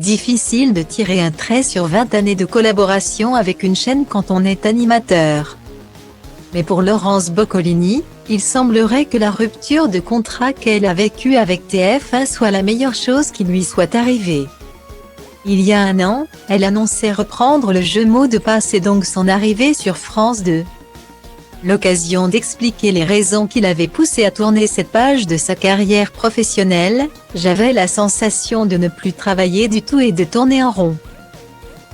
Difficile de tirer un trait sur 20 années de collaboration avec une chaîne quand on est animateur. Mais pour Laurence Boccolini, il semblerait que la rupture de contrat qu'elle a vécue avec TF1 soit la meilleure chose qui lui soit arrivée. Il y a un an, elle annonçait reprendre le jeu Mots de passe et donc son arrivée sur France 2. L'occasion d'expliquer les raisons qui l'avaient poussée à tourner cette page de sa carrière professionnelle, j'avais la sensation de ne plus travailler du tout et de tourner en rond.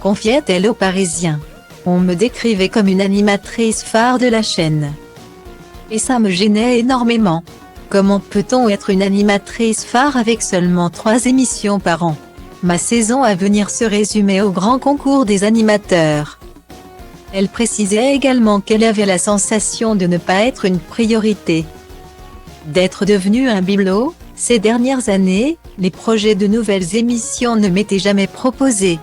Confiait-elle aux Parisiens. On me décrivait comme une animatrice phare de la chaîne. Et ça me gênait énormément. Comment peut-on être une animatrice phare avec seulement 3 émissions par an? Ma saison à venir se résumait au grand concours des animateurs. Elle précisait également qu'elle avait la sensation de ne pas être une priorité. D'être devenue un bibelot, ces dernières années, les projets de nouvelles émissions ne m'étaient jamais proposés.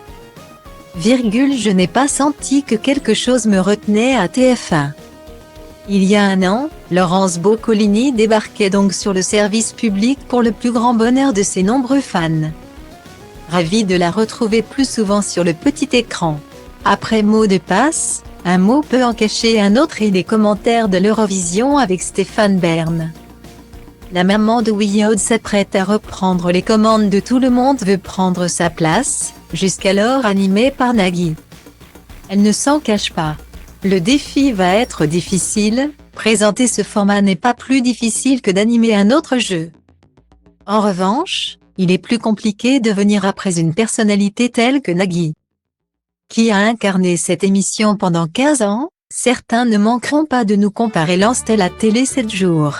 Je n'ai pas senti que quelque chose me retenait à TF1. Il y a un an, Laurence Boccolini débarquait donc sur le service public pour le plus grand bonheur de ses nombreux fans. Ravi de la retrouver plus souvent sur le petit écran. Après Mots de passe, un mot peut en cacher un autre et les commentaires de l'Eurovision avec Stéphane Bern. La maman de We Aude s'apprête à reprendre les commandes de Tout le monde veut prendre sa place, jusqu'alors animée par Nagui. Elle ne s'en cache pas. Le défi va être difficile, présenter ce format n'est pas plus difficile que d'animer un autre jeu. En revanche, il est plus compliqué de venir après une personnalité telle que Nagui, qui a incarné cette émission pendant 15 ans, certains ne manqueront pas de nous comparer lance-t-elle à Télé 7 jours.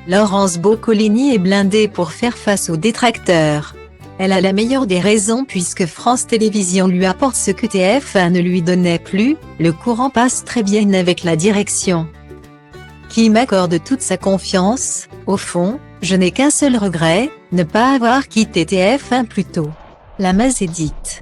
Laurence Boccolini est blindée pour faire face aux détracteurs. Elle a la meilleure des raisons puisque France Télévisions lui apporte ce que TF1 ne lui donnait plus, le courant passe très bien avec la direction, qui m'accorde toute sa confiance. Au fond, je n'ai qu'un seul regret, ne pas avoir quitté TF1 plus tôt. La Mazédite.